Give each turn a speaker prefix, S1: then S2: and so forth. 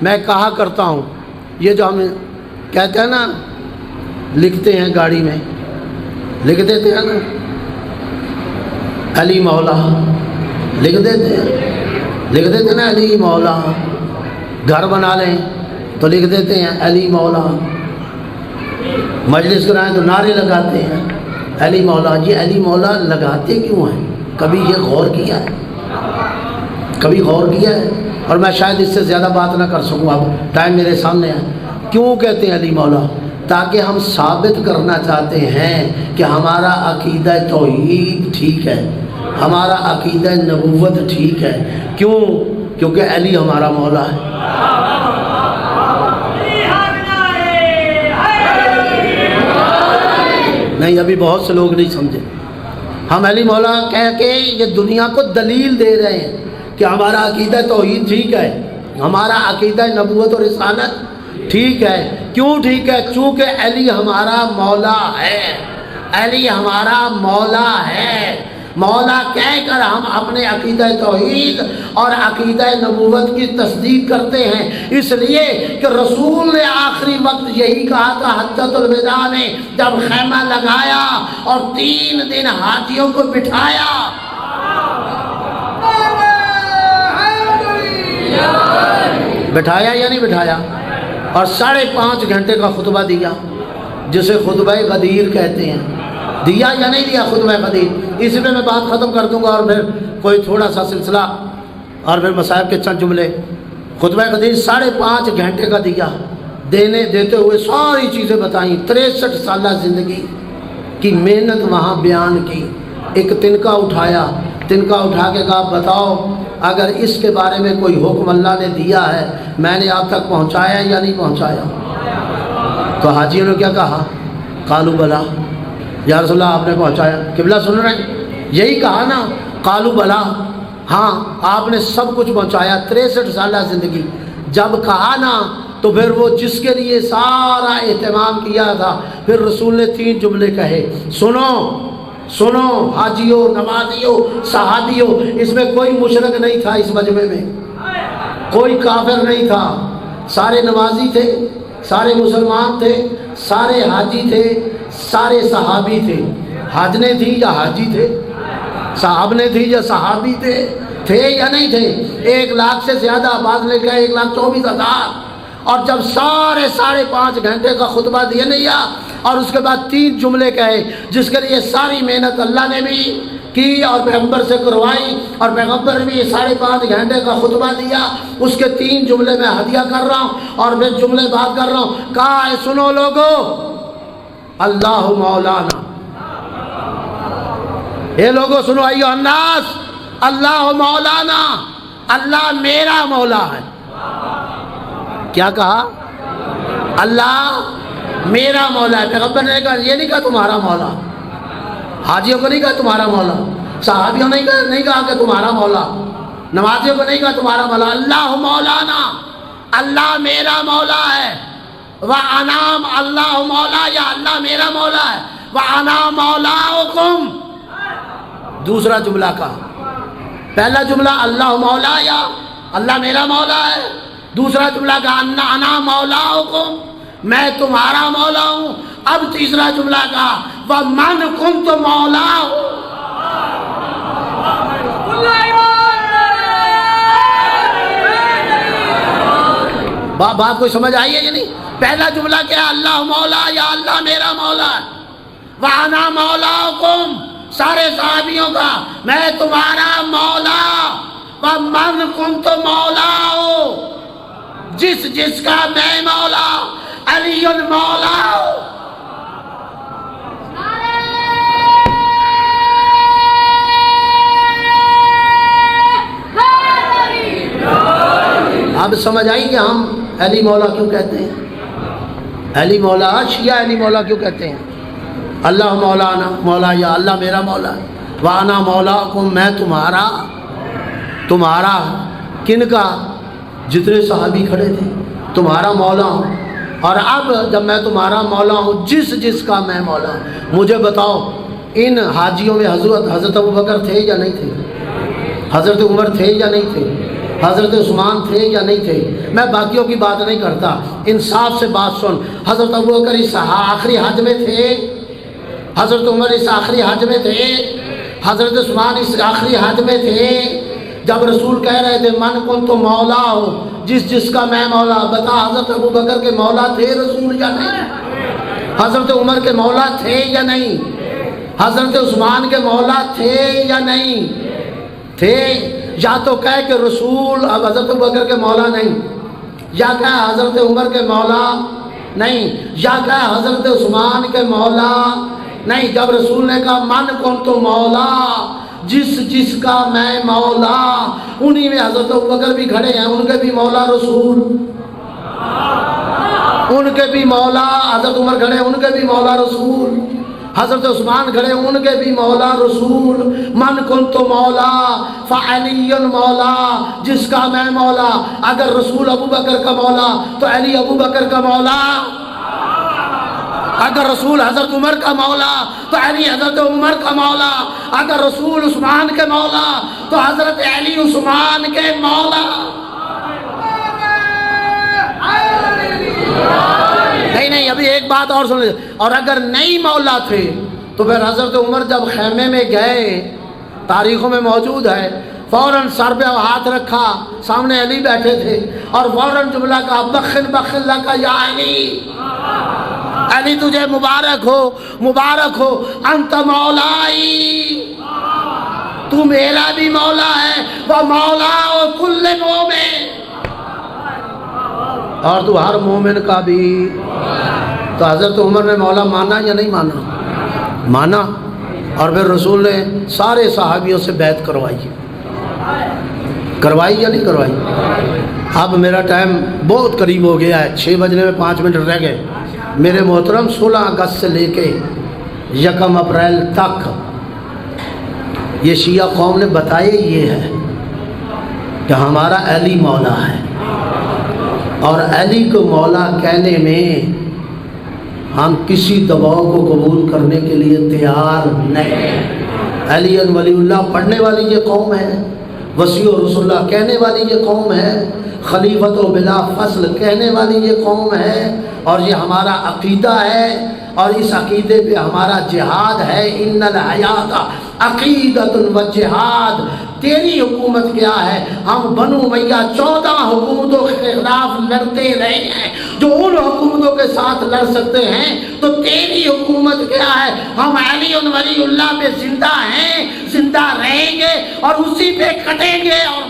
S1: میں کہا کرتا ہوں، یہ جو ہم کہتے ہیں نا، لکھتے ہیں گاڑی میں، لکھ دیتے ہیں نا علی مولا، لکھ دیتے ہیں نا علی مولا، گھر بنا لیں تو لکھ دیتے ہیں علی مولا، مجلس کرائیں تو نعرے لگاتے ہیں علی مولا۔ یہ علی مولا لگاتے کیوں ہیں؟ کبھی یہ غور کیا ہے؟ کبھی غور کیا ہے؟ اور میں شاید اس سے زیادہ بات نہ کر سکوں، اب ٹائم میرے سامنے ہے۔ کیوں کہتے ہیں علی مولا؟ تاکہ ہم ثابت کرنا چاہتے ہیں کہ ہمارا عقیدہ توحید ٹھیک ہے، ہمارا عقیدہ نبوت ٹھیک ہے۔ کیوں؟ کیونکہ علی ہمارا مولا ہے۔ نہیں، ابھی بہت سے لوگ نہیں سمجھے۔ ہم علی مولا کہہ کے یہ دنیا کو دلیل دے رہے ہیں کہ ہمارا عقیدہ توحید ٹھیک ہے، ہمارا عقیدہ نبوت اور رسالت ٹھیک ہے۔ کیوں ٹھیک ہے؟ چونکہ علی ہمارا مولا ہے، علی ہمارا مولا ہے۔ مولا کہہ کر ہم اپنے عقیدہ توحید اور عقیدہ نبوت کی تصدیق کرتے ہیں، اس لیے کہ رسول نے آخری وقت یہی کہا تھا حجۃ الوداع میں، جب خیمہ لگایا اور 3 دن حاجیوں کو بٹھایا، بٹھایا یا نہیں بٹھایا، اور 5.5 گھنٹے کا خطبہ دیا، جسے خطبہ غدیر کہتے ہیں۔ دیا یا نہیں دیا خطبہ غدیر؟ اسی پہ میں بات ختم کر دوں گا، اور پھر کوئی تھوڑا سا سلسلہ اور پھر مصائب کے چند جملے۔ خطبہ غدیر 5.5 گھنٹے کا دیا، دیتے ہوئے ساری چیزیں بتائیں، 63 سالہ زندگی کی محنت وہاں بیان کی۔ ایک تنکا اٹھایا، تنکا اٹھا کے کہا بتاؤ اگر اس کے بارے میں کوئی حکم اللہ نے دیا ہے، میں نے آپ تک پہنچایا یا نہیں پہنچایا؟ تو حاجیوں نے کیا کہا؟ قالوا بلا، یا رسول اللہ آپ نے پہنچایا۔ قبلہ سن رہے ہیں؟ یہی کہا نا، قالوا بلا، ہاں آپ نے سب کچھ پہنچایا، 63 سالہ زندگی۔ جب کہا نا تو پھر وہ جس کے لیے سارا اہتمام کیا تھا، پھر رسول نے 3 جملے کہے، سنو حاجیوں، نمازیوں، صحابیوں، اس میں کوئی مشرک نہیں تھا، اس مجمع میں کوئی کافر نہیں تھا، سارے نمازی تھے، سارے مسلمان تھے، سارے حاجی تھے، سارے صحابی تھے۔ حاجنے تھی یا حاجی تھے؟ صحابنے تھی یا صحابی تھے یا نہیں تھے؟ 1 لاکھ سے زیادہ، آباد نے کہا 1,24,000۔ اور جب سارے 5.5 گھنٹے کا خطبہ دیا نہیں، اور اس کے بعد 3 جملے کہے، جس کے لیے ساری محنت اللہ نے بھی کی اور پیغمبر سے کروائی، اور پیغمبر نے بھی 5.5 گھنٹے کا خطبہ دیا، اس کے 3 جملے میں ہدیہ کر رہا ہوں، اور پھر جملے بات کر رہا ہوں۔ کہا ہے سنو لوگو، اللہ مولانا، اے لوگو سنو ایھا الناس، اللہ مولانا، اللہ میرا مولا ہے۔ کیا کہا؟ اللہ میرا مولا ہے۔ پیغمبر نے کہا، یہ نہیں کہا تمہارا مولا، حاجیوں کو نہیں کہا تمہارا مولا، صحابیوں نے نہیں کہا کہ تمہارا مولا، نمازیوں کو نہیں کہا تمہارا مولا، اللہ مولانا، اللہ میرا مولا ہے۔ وَأَنَا اللہ مولا، یا اللہ میرا مولا ہے، وَأَنَا مَوْلَاؤُكُمْ۔ دوسرا جملہ کہا، پہلا جملہ اللہ مولا، یا اللہ میرا مولا ہے، دوسرا جملہ کہا انا مولاؤکم، میں تمہارا مولا ہوں۔ اب تیسرا جملہ کہا وَمَنْ كُنْتُ مَوْلَاهُ۔ بات کوئی سمجھ آئی ہے یا نہیں؟ پہلا جملہ کیا؟ اللہ مولا، یا اللہ میرا مولا ہے۔ وَأَنَا مَوْلَاؤُكُمْ، سارے صحابیوں کا، میں تمہارا مولا۔ وَمَنْ كُنْتُ مَوْلَاهُ، جس کا میں مولا، علی مولا۔ اب سمجھ آئی کہ ہم علی مولا کیوں کہتے ہیں؟ علی مولا، شیعہ علی مولا کیوں کہتے ہیں؟ اللہ مولانا، مولا، یا اللہ میرا مولا ہے۔ وَأَنَا مَوْلَاكُمْ، میں تمہارا کن کا؟ جتنے صحابی کھڑے تھے، تمہارا مولا ہوں۔ اور اب جب میں تمہارا مولا ہوں، جس کا میں مولا ہوں، مجھے بتاؤ ان حاجیوں میں حضرت ابوبکر تھے یا نہیں تھے؟ حضرت عمر تھے یا نہیں تھے؟ حضرت عثمان تھے یا نہیں تھے؟ میں باقیوں کی بات نہیں کرتا، انصاف سے بات سن۔ حضرت ابوبکر اس آخری حج میں تھے، حضرت عمر اس آخری حج میں تھے، حضرت عثمان اس آخری حج میں تھے جب رسول کہہ رہے تھے من کن تو مولا ہو، جس کا میں مولا۔ بتا حضرت ابوبکر کے مولا تھے رسول یا نہیں؟ حضرت عمر کے مولا تھے یا نہیں؟ حضرت عثمان کے مولا تھے یا نہیں تھے؟ یا تو کہہ کہ رسول اب حضرت ابوبکر کے مولا نہیں، یا کہہ حضرت عمر کے مولا نہیں، یا کہہ حضرت عثمان کے مولا نہیں۔ جب رسول نے کہا من کن تو مولا، جس کا میں مولا، انہی میں حضرت ابوبکر بھی کھڑے ہیں، ان کے بھی مولا رسول، ان کے بھی مولا حضرت عمر کھڑے ہیں، ان کے بھی مولا رسول، حضرت عثمان کھڑے ان کے بھی مولا رسول۔ من کنت مولا فعلی مولا، جس کا میں مولا۔ اگر رسول ابوبکر کا مولا تو علی ابوبکر کا مولا، اگر رسول حضرت عمر کا مولا تو علی حضرت عمر کا مولا، اگر رسول عثمان کے مولا تو حضرت علی عثمان کے مولا۔ نہیں ابھی ایک بات اور سن لیں، اور اگر نہیں مولا تھے تو پھر حضرت عمر جب خیمے میں گئے، تاریخوں میں موجود ہے، فوراً سر پہ ہاتھ رکھا، سامنے علی بیٹھے تھے، اور فوراً جملہ کہا بخن بخن لکا یا علی، علی تجھے مبارک ہو، مبارک ہو، انت مولائی، تو میرا بھی مولا ہے، وہ مولا و کل مومن، اور تو ہر مومن کا بھی۔ تو حضرت عمر نے مولا مانا یا نہیں مانا؟ مانا، اور پھر رسول نے سارے صحابیوں سے بیعت کروائی یا نہیں کروائی؟ اب میرا ٹائم بہت قریب ہو گیا ہے، 6 بجنے میں 5 منٹ رہ گئے۔ میرے محترم 16 اگست سے لے کے 1 اپریل تک یہ شیعہ قوم نے بتایا یہ ہے کہ ہمارا علی مولا ہے، اور علی کو مولا کہنے میں ہم کسی دباؤ کو قبول کرنے کے لیے تیار نہیں۔ علی ولی اللہ پڑھنے والی یہ قوم ہے، وسیع رسول اللہ کہنے والی یہ قوم ہے، خلیفت و بلا فصل کہنے والی یہ قوم ہے، اور یہ ہمارا عقیدہ ہے، اور اس عقیدے پہ ہمارا جہاد ہے۔ ان الحیات عقیدۃ و جہاد۔ تیری حکومت کیا ہے؟ ہم بنو امیہ 14 حکومتوں کے خلاف لڑتے رہے ہیں، جو ان حکومتوں کے ساتھ لڑ سکتے ہیں، تو تیری حکومت کیا ہے؟ ہم علی ولی اللہ پہ زندہ ہیں، زندہ رہیں گے، اور اسی پہ کٹیں گے اور